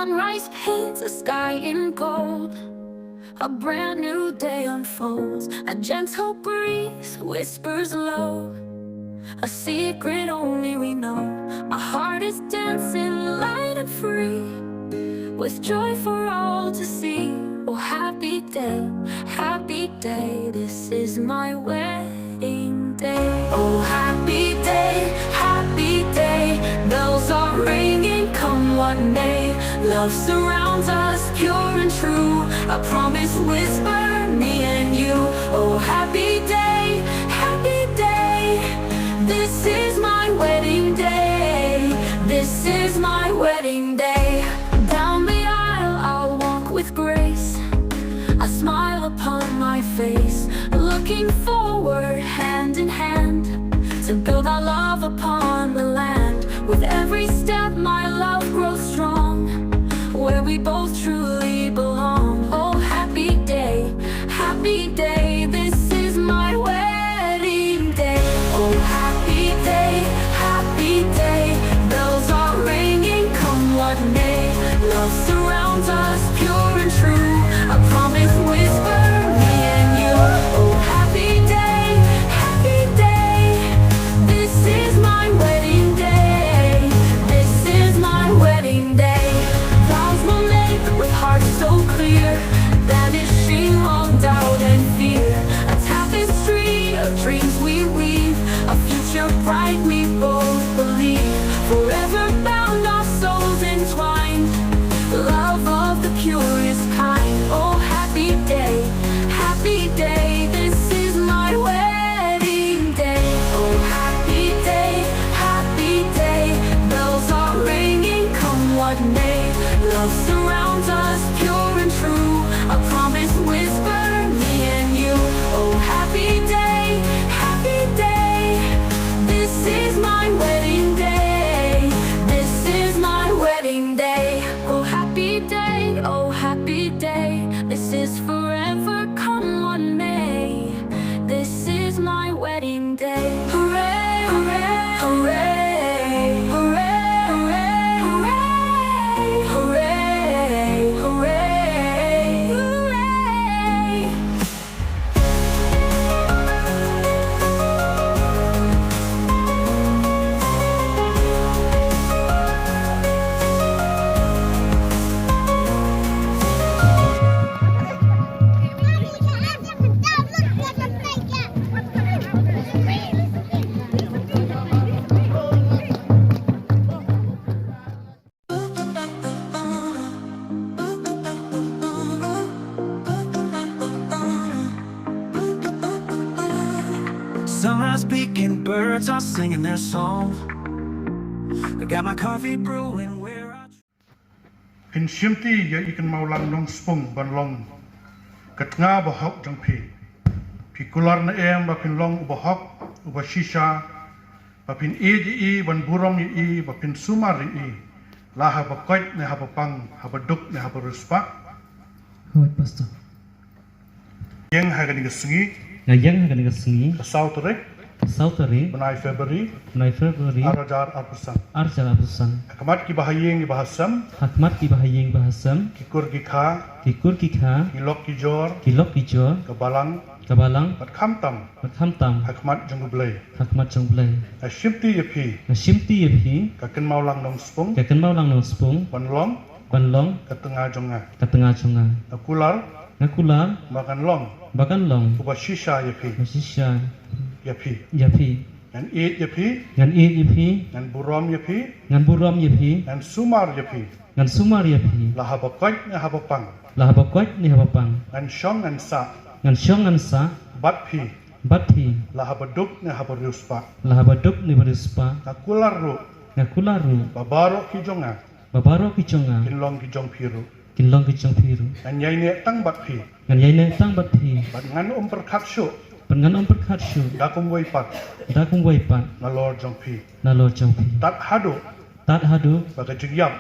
sunrise paints the sky in gold. A brand new day unfolds. A gentle breeze whispers low, a secret only we know. My heart is dancing light and free, with joy for all to see. Oh happy day, this is my wedding day. Oh happy day, bells are ringing, come what may. Love surrounds us, pure and true, a promise whisper, me and you. Oh happy day, this is my wedding day. This is my wedding day. Down the aisle I'll walk with grace, a smile upon my face, looking forward hand in hand to build our love upon the land. With every step my love grows strong, where we both truly belong. Oh happy day, this is my wedding day. Oh happy day, bells are ringing, come what may. Love surrounds us, pure and true, a promise whisper, me and you. Oh happy day, this is my wedding day. This is my wedding day. Vows we'll make with hearts so clear, banishing all doubt and fear. A tapestry of dreams we weave, a future bright we both believe. Forever bound, our souls entwined, love of the purest kind. Oh happy day, this is my wedding day. Oh happy day, bells are ringing, come what may. Love surrounds us, pure and true, a promise whisper, me and you. Oh happy day, this is my wedding day. This is my wedding day. Oh happy day, this is forever, come what may. This is my wedding day. Hooray, hooray, hooray, hooray, hooray, hooray, hooray, hooray, hooray. Some are speaking, birds are singing their song. I got my coffee brewing where I Pin shimti ya I Kynmawlang nong spung ban long kat nga bahok jang pi kular na em ba pin long ubahok uba shisha ba pin e ban burom i ba pin sumar i la ha ba koit ne ha ba pang ha ba duk ne ha ba ruspa. Hoi pastor. Yang ha ga ni singi Ngayang akan ngesengi sautere sautari benai Februari Arajar arpusan apusan akamat ki bahayeng bahasam hakmat ki bahayeng bahasam kikur ki kha kilok ki jor kabalang bat kham tam hakmat jungublai shimti yapi ka Kynmawlang nong spung ban long katengah jonga Nakular bakan long uba shisha yapi ngan eat yapi ngan buram yapi ngan sumar yapi laha bakot ne habapang ngan shong ngan sa bat pi laha baduk ne habaruspa nakular ru babaro ki jonga kinlong ki jong piru ngan yai ne tang bat pi bat ngan perkat shu dakum waipat nalor jong pi tat hadu baga jingyap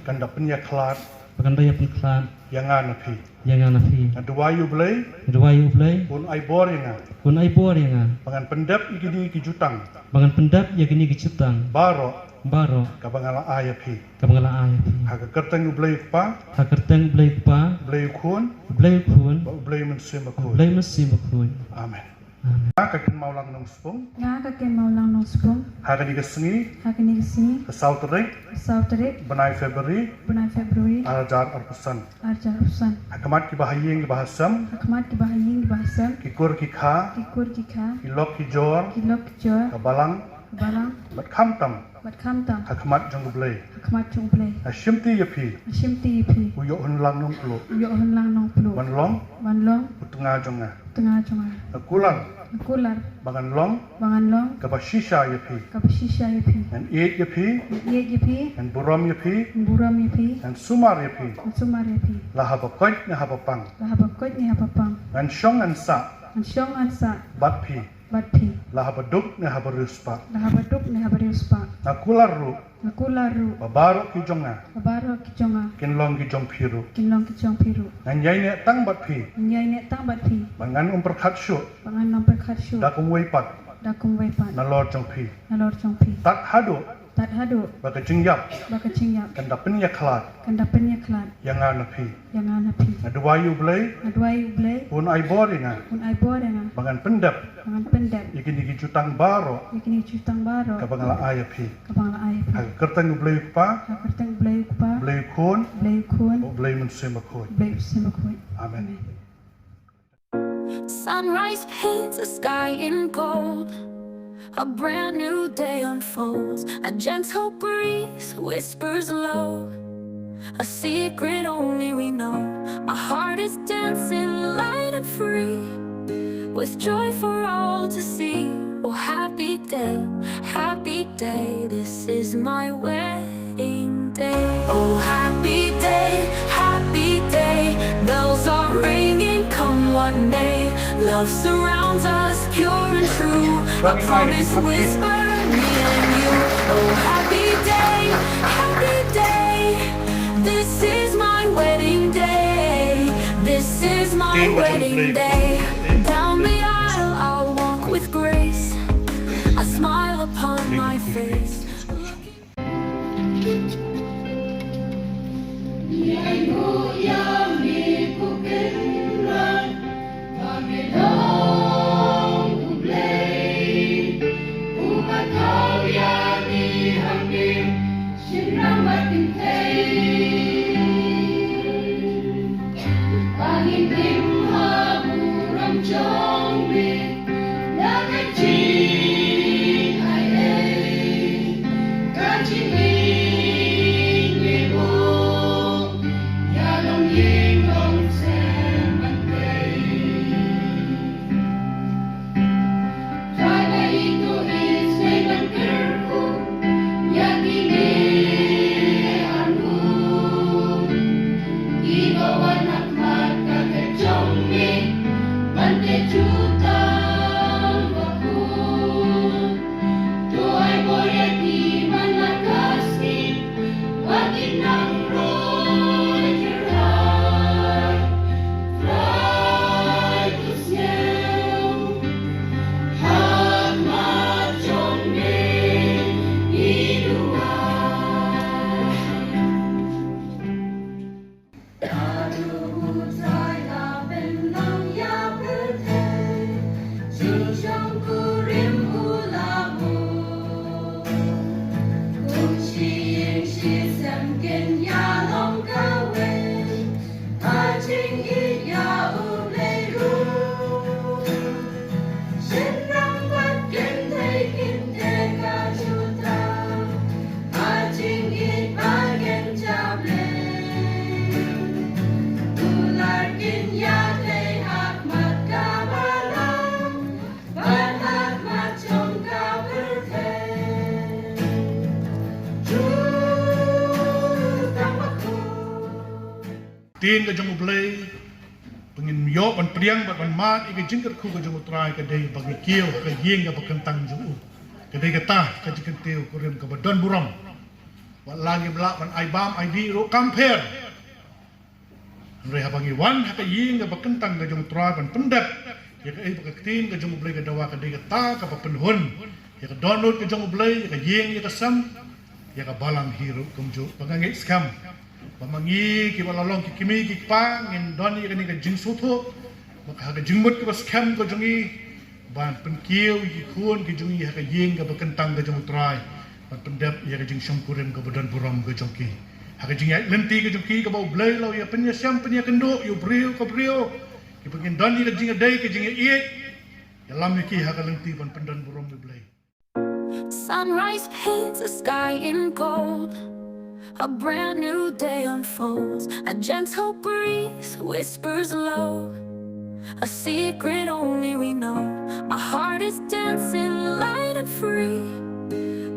kanda penya klat Pakan raya pun kelan. Yangan api. Jangan api. Aduayu belai. Dua yu play. Pun ai bor yang Kun ai bor yang Pangan pendap ikidi ki jutang. Bangan pendap ya kini kicutang. Baro Baro. kabangala ay api. Kamangala ay. Haga kertang belai pa. Hakerteng blay pa. Belai kun. Blay kun. Belai mensema kun. Blay mesim kun. Amen. Amen. I Kynmawlang nong spung. Nga ka Kynmawlang nong spung, Haga ni kesengi. hakini sini, Kesauterik. sauterik, Benai Februari. bunai Februari, Arajar arpesan. arjar usan, Hakamat ki bahaying ki bahasam. hakmat ki bahaying ki bahasam, Kikur ki kha. kikur ki kha, Kilok ki jor. kilok ki jor, Kabalang. balang, Bat kamtam. bat kamtam, Hakamat jong belai. hakmat chung play, Ashimti yapi. ashimti ipi, ïohhunlang nong plo. ïohhunlang nong pulu, Banlong. banlong, Utengah jonga. tengah jongar, Akulang. kular, Bangan long. bangan long, Kabashisha yapi. kapasisha ipi, And eat yapi. iye ipi, And buram yapi. buram ipi, And sumar yapi. sumar ipi, Lahabakoit na habapang. lahabakot ni hapapang, And shong and sa. an syong ansa, Batpi. batpi, Lahabaduk na habaruspa. lahabaduk ni habariuspa, Akular ru. nakularu, Babaro ki jonga. kabaro ki jonga, Kinlong ki jong piru. kinlong ki jong piru, And yay ne tang batpi. nyai nek tang bat pi, Bangan umperkat syu. pangan nom perkat syu, Dakum weipat. dakum wepat, Na lord jong pi. nalor jong pi, Tak hadu. tat hadu, Baka jingyap. baka cingyap, Kandapen ya klat. kandapen ya klat, Yang ana pi. yang ana pi, Aduayu belai. adwai ublay, Pun ai boringa. un ai borenga, Bangan pendap. pangan pendek, Ikin iki jutang baro. yakini cutang baro, Kabangala ay api. kabang la ai pi, Haga kertang belai pa. hakerteng blay kupa, Belai kun. blay kun, Belai mensema kun. blay simakoi. Amen. Sunrise paints the sky in gold. A brand new day unfolds. A gentle breeze whispers low. A secret only we know. My heart is dancing light and free, with joy for all to see. Oh, happy day, this is my wedding day. Oh, happy day, bells are ringing, come what may. Love surrounds us, pure and true. A promise whisper, me and you. Oh, happy day, this is my wedding day. This is my wedding day. Down the aisle I'll walk with grace, a smile upon my face. Tin ka jong belai. Pengin yo pan priang ban mat ika jingkat ku ka jong utrai ka dei bagi kieu ka yeng ka bakentang juu. Ka dei ka tah ka jikan teu kurim ka badon buram. Wat lagi belak pan ai bam ai di ro kamper. Rehabangi wan haka ying ga bakentang ga jong tra ban pendap ya ka ai bakaktin ga jong blai ga dawa ka de ga ta ka penhun ya ka download ga jong blai ya ka ying ya ka sam ya ka balang hiru kumju bangangi skam bamangi ki balalong ki kimi ki pang in doni ga ni ga jing sotho maka ga jingmut ka skam ga jongi ban penkiu ki khun ki jongi ha ka ying ga bakentang ga jong trai ban pendap ya ka jing syamkurim ga badan buram ga jongki haka jingai lenti ke jumki ke bau blai lau ya penya syam penya kendo yo brio ke brio ki pengin dani ke jingai dai ke jingai iet ya lam ki haka lenti ban pendan burom ke blai. Sunrise paints the sky in gold. A brand new day unfolds. A gentle breeze whispers low. A secret only we know. My heart is dancing light and free,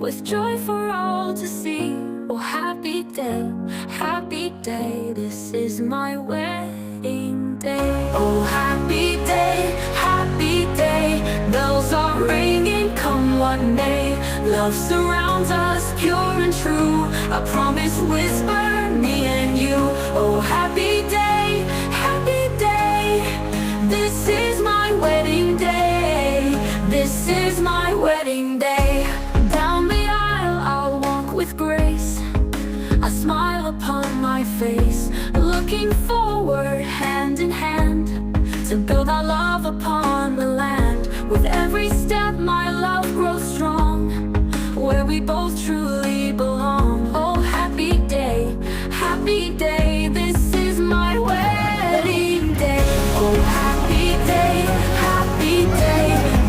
with joy for all to see. Oh happy day, this is my wedding day. Oh happy day, bells are ringing, come what may. Love surrounds us, pure and true, a promise whisper, me and you. Oh happy day, this is my wedding day. This is my wedding day. Down the aisle I'll walk with grace, a smile upon my face, looking forward hand in hand to build our love upon the land. With every step my love grows strong, where we both truly belong. Oh happy day, this is my wedding day. Oh happy day,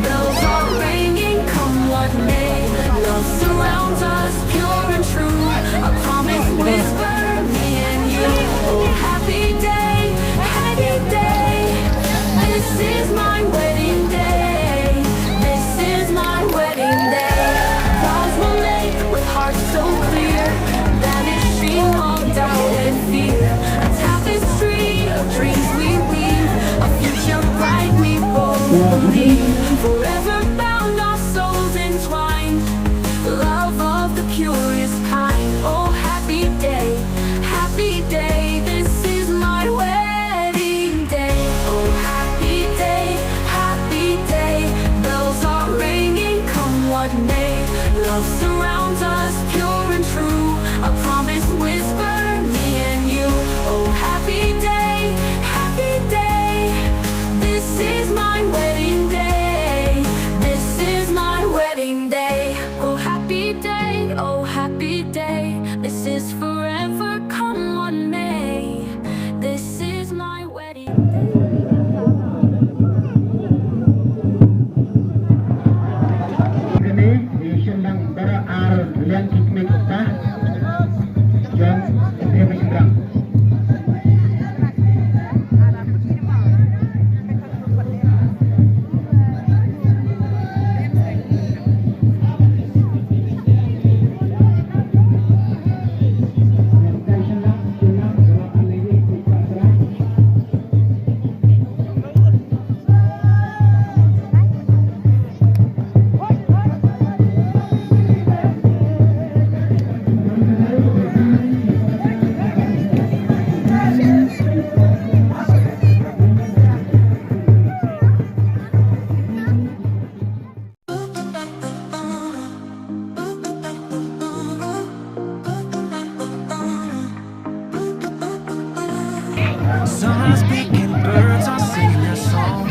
bells are ringing, come what may. Love surrounds us, pure and true, a promise whisper, me and you. Oh happy day, this is my wedding day. This is my wedding day. Vows we'll make with hearts so clear, banishing all doubt and fear. A tapestry of dreams we weave, a future bright we both believe. Forever bound, our souls entwined, love of the purest kind. Oh happy day, this is my wedding day. Oh happy day, bells are ringing, come what may. Love surrounds us, pure and true, a promise whisper, me and you. Oh happy day, this is my wedding day. This is my wedding day. Oh happy day, this is forever, come what may. This is my wedding day. Kini ïohhunlang bara liang kikmek ta jong sedrang. Sun are speaking, birds are singing their song.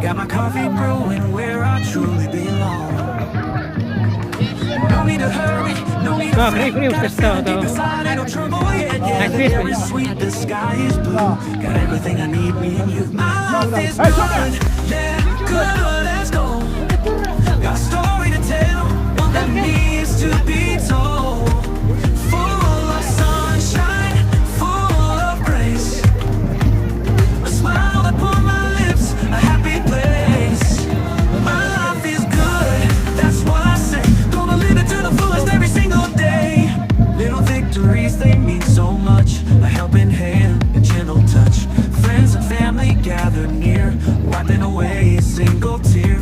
Got my coffee brewing where I truly belong. No need to hurry, no need to fret. Gotta stand deep inside, ain't no trouble yet. Yeah, the air is sweet, the sky is blue. Got everything I need, me and you. My life is good, yeah, good as gold. Got a story to tell, one that needs to be told. Full of sunshine, full of grace, a smile upon my lips, a happy place. My life is good, that's what I say. Gonna live it to the fullest every single day. Little victories, they mean so much. A helping hand, a gentle touch. Friends and family gather near, wiping away a single tear.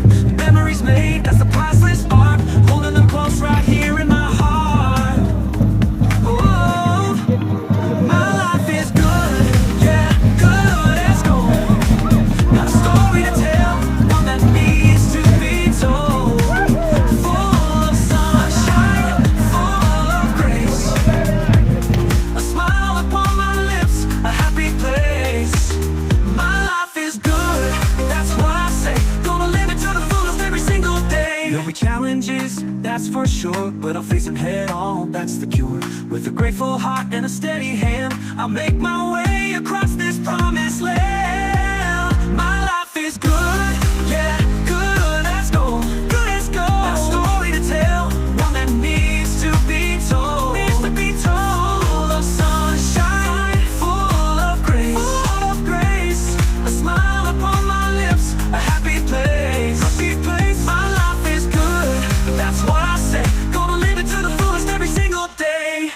for sure, but I'll face them head on, that's the cure. With a grateful heart and a steady hand, I'll make my way across this promised land. My life is good, yeah, good as gold, good as gold. Got a story to tell, one that needs to be told, needs to be told. Full of sunshine, full of grace, a smile upon my lips, a happy place, happy place. My life is good, that's what I say. Gonna live it to the fullest every single day.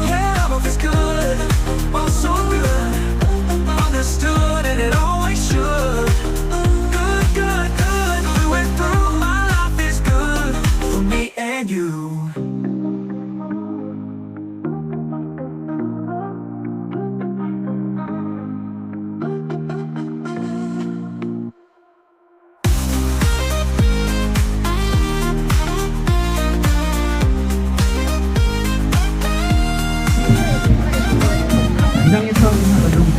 Yeah, life is good, oh so good, understood and it always should. Good, good, good, through and through. My life is good for me and you. jingiathoh padung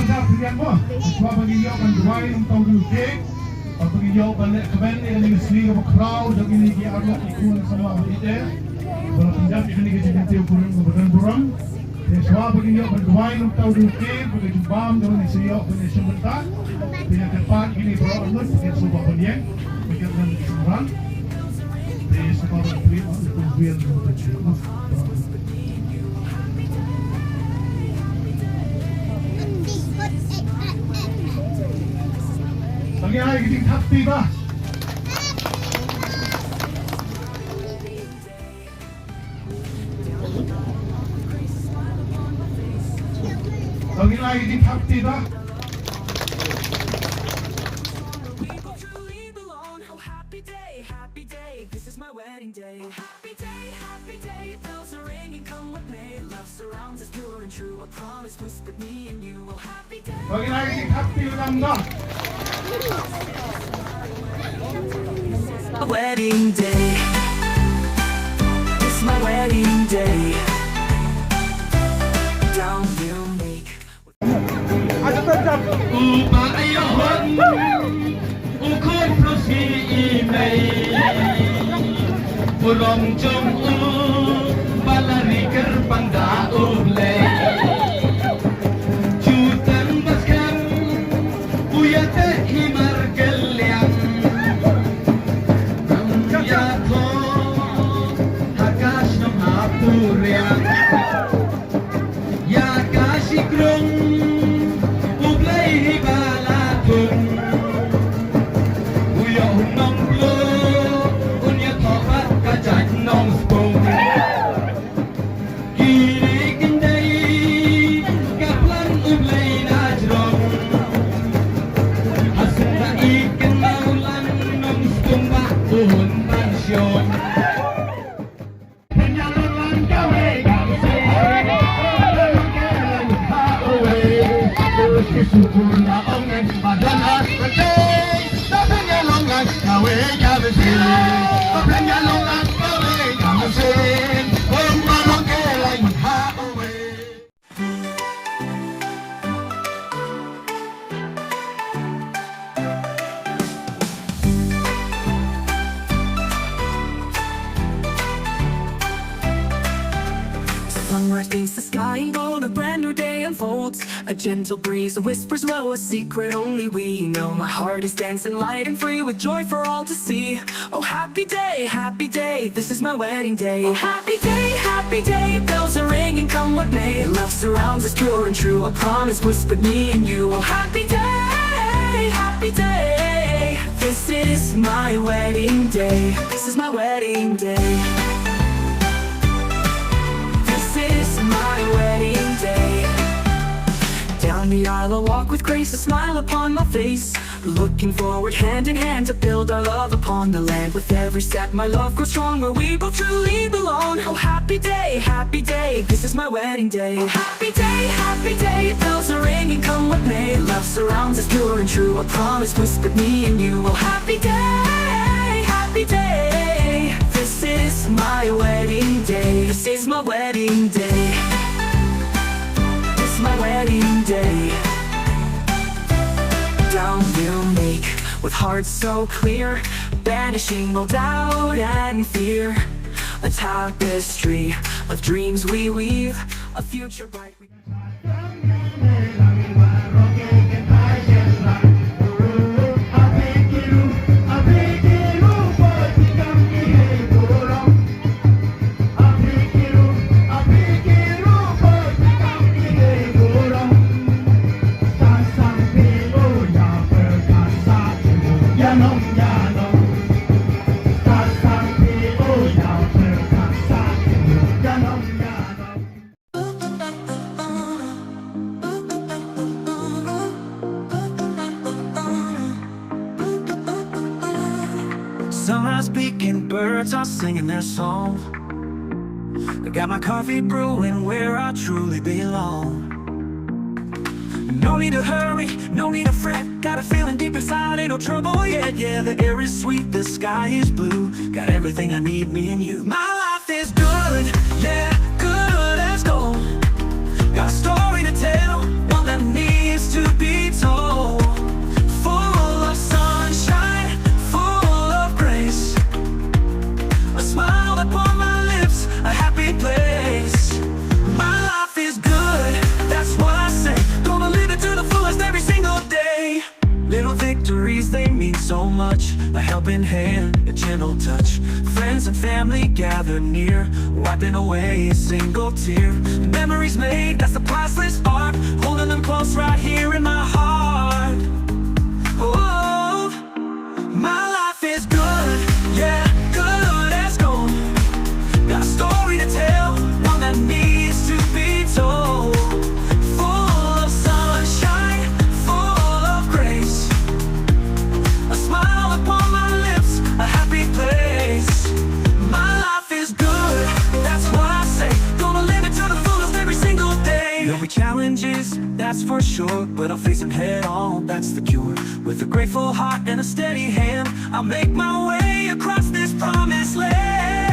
sa Puriang mo, iswa pag-iyaw ang duway ng tawag ng cake, o pag-iyaw kaban niya ng isli ng crowd, ang inigiarok ikun sa mga ite, walang pindag ikinigit-igit yung kurang burang-burang. Iswa pag-iyaw ang duway ng tawag ng cake, pag-iyaw ng isiyaw kung isyumanta, pinagkapat kinibro ang nut, pag-iyaw pa niya, pag-iyaw ng isyumran, sa mga tuwin, ang tuwin ng tuwin. Lagi ay giting happy ba? Lagi ay giting happy ba? We both truly belong. Oh, happy day, this is my wedding day. Happy day, bells are ringing, come what may. Love surrounds us pure and true, a promise whispered me and you. Oh, happy day. Lagi ay giting happy lang na. My wedding day, it's my wedding day. Down we'll make. Purong jong balariker pangdaule jutan baskan uyate himar gelyang jingiathoh hakas nong Puriang ya kasikrong ublay hibalatong ïohhunlang nong spong kirikinday kaplan ublay na jrong asunda I Kynmawlang nong spong ba uhun mansyon Penyalongan gawe gamse terus kesyukur na ongen padanas percay penyalongan gawe gamse penyalongan Sunrise paints the sky in gold, a brand new day unfolds. A gentle breeze whispers low, a secret only we know. My heart is dancing light and free with joy for all to see. Oh, happy day, this is my wedding day. Oh, happy day, bells are ringing, come what may. Love surrounds us pure and true, a promise whispered me and you. Oh, happy day, this is my wedding day. This is my wedding day. This is my wedding day. Down the aisle while I walk with grace, a smile upon my face. Looking forward hand in hand to build our love upon the land. With every step my love grows strong, where we both truly belong. Oh happy day, this is my wedding day. Oh happy day, bells are ringing, come what may. Love surrounds us pure and true, a promise whispered me and you. Oh happy day, this is my wedding day. This is my wedding day. This is my wedding day. Down unique, with hearts so clear, banishing all doubt and fear. A tapestry of dreams we weave, a future bright. Sunrise peeking, birds are singing their song. I got my coffee brewing where I truly belong. No need to hurry, no need to fret. Got a feeling deep inside, ain't no trouble yet. Yeah, the air is sweet, the sky is blue. Got everything I need, me and you. My life is good, yeah, good as gold. Got a story to tell, one that needs to be told. Full of sunshine, full of grace. A smile upon my lips, a happy place. My life is good, that's what I say. Gonna live it to the fullest every single day. Little victories, they mean so much. A helping hand, a gentle touch. Friends and family gather near, wiping away a single tear. Memories made, that's the priceless art. Holding them close right here in my heart. Oh, my life is good, yeah, good as gold. Got a story to tell, one that needs to be told. Full of sunshine, full of grace. A smile upon my lips, a happy place. My life is good, that's what I say. Gonna live it to the fullest every single day. There'll be challenges, that's for sure, but I'll face them head on, that's the cure. With a grateful heart and a steady hand, I'll make my way across this promised land.